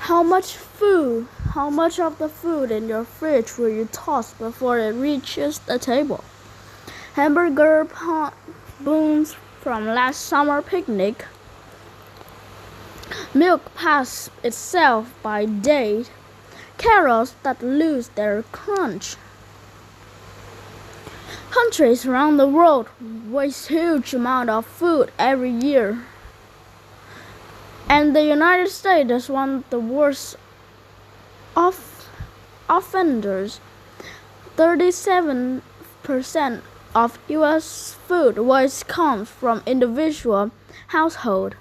How much of the food in your fridge will you toss before it reaches the table? Hamburger bones from last summer picnic, milk past itself by date, carrots that lose their crunch. Countries around the world waste huge amounts of food every year. And the United States is one of the worst offenders. 37% of U.S. food waste comes from individual households.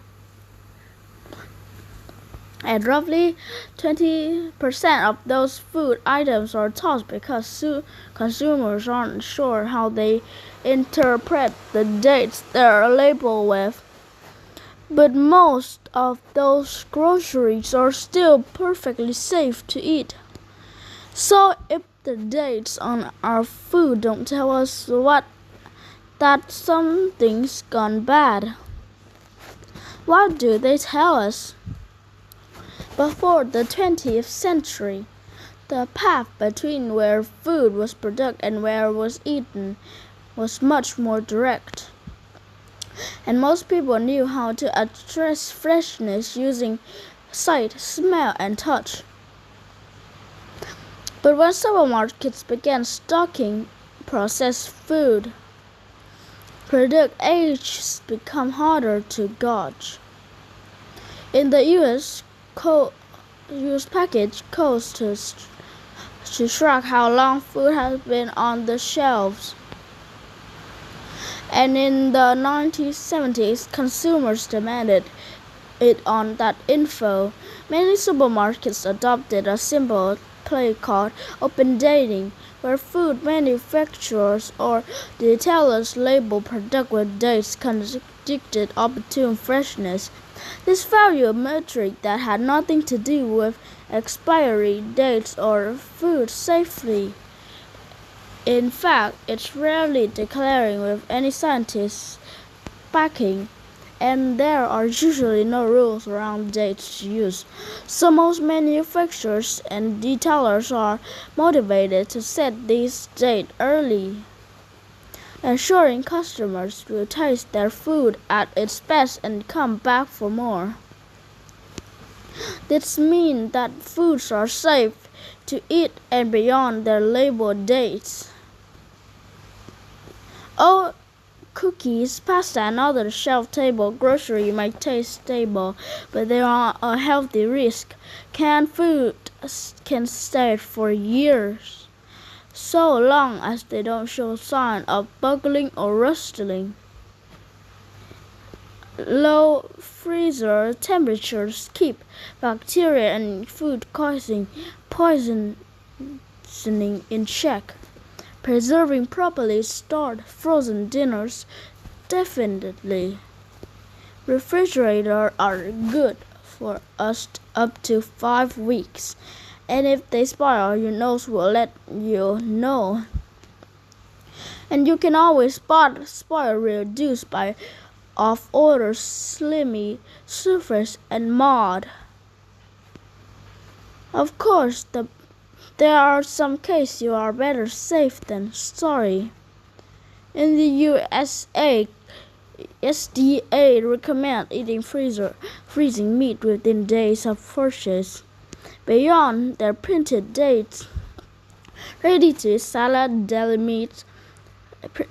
And roughly 20% of those food items are tossed because consumers aren't sure how they interpret the dates they're labeled with. But most of those groceries are still perfectly safe to eat. So if the dates on our food don't tell us that something's gone bad, what do they tell us? Before the 20th century, the path between where food was produced and where it was eaten was much more direct. And most people knew how to address freshness using sight, smell, and touch. But when supermarkets began stocking processed food, product ages become harder to gauge. In the U.S., package codes to track how long food has been on the shelves. And in the 1970s, consumers demanded it on that info. Many supermarkets adopted a simple play called open dating, where food manufacturers or retailers label product with dates contradicted opportune freshness. This value metric that had nothing to do with expiry dates or food safety. In fact, it's rarely declaring with any scientist's backing, and there are usually no rules around dates use. So most manufacturers and retailers are motivated to set these dates early, ensuring customers will taste their food at its best and come back for more. This means that foods are safe to eat and beyond their labeled dates. All cookies, pasta, and other shelf-stable groceries might taste stable, but they are a healthy risk. Canned food can stay for years, so long as they don't show signs of buckling or rusting. Low freezer temperatures keep bacteria and food poisoning in check. Preserving properly stored frozen dinners definitely. Refrigerators are good for us up to 5 weeks, and if they spoil, your nose will let you know. And you can always spot spoil reduced by off-order slimy surface and mold. Of course, there are some cases you are better safe than sorry. In the USA, SDA recommends eating freezing meat within days of purchase. Beyond their printed dates, ready-to-eat salad, deli meat,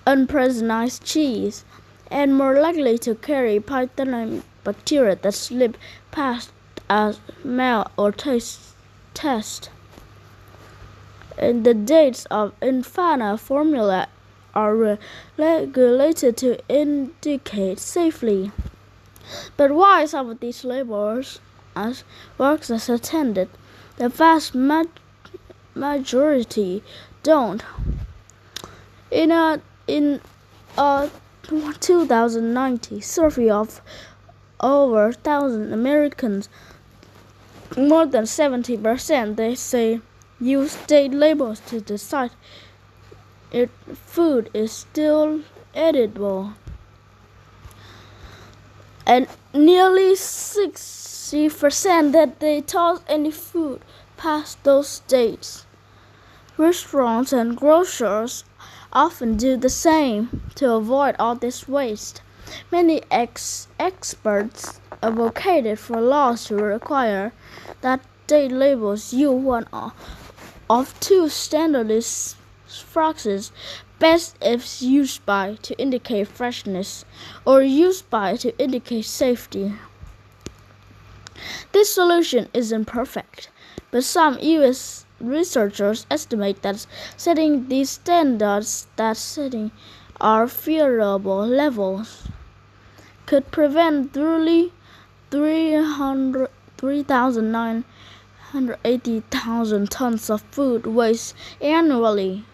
unpreserved cheese, and more likely to carry pathogenic bacteria that slip past a smell or taste test. And the dates of infant formula are regulated to indicate safely. But why some of these labels works as intended, the vast majority don't. In a 2019 survey of over 1,000 Americans, more than 70% they say use date labels to decide if food is still edible. And nearly 6 60% that they toss any food past those dates. Restaurants and grocers often do the same to avoid all this waste. Many experts advocated for laws to require that date labels use one of two standardized phrases, best if used by to indicate freshness or used by to indicate safety. This solution isn't perfect, but some US researchers estimate that setting these standards are feasible levels could prevent nearly 3,980,000 tons of food waste annually.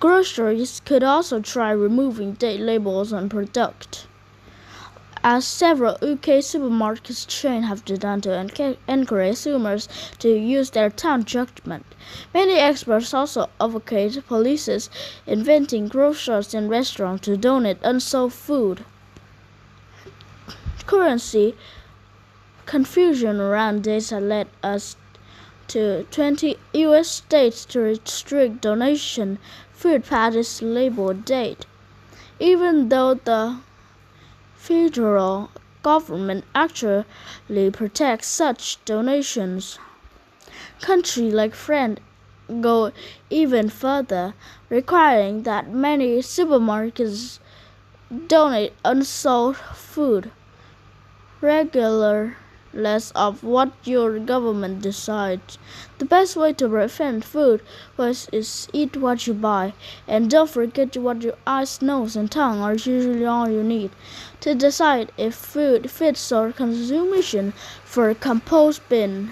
Groceries could also try removing date labels on products, as several UK supermarket chains have done to encourage consumers to use their town judgment. Many experts also advocate policies inventing grocers and restaurants to donate unsold food. Currently, confusion around dates has led us to 20 US states to restrict donation food past its labeled date, even though the federal government actually protects such donations. Countries like France go even further, requiring that many supermarkets donate unsold food, regardless of what your government decides. The best way to prevent food waste is eat what you buy, and don't forget what your eyes, nose, and tongue are usually all you need to decide if food fits your consumption for a compost bin.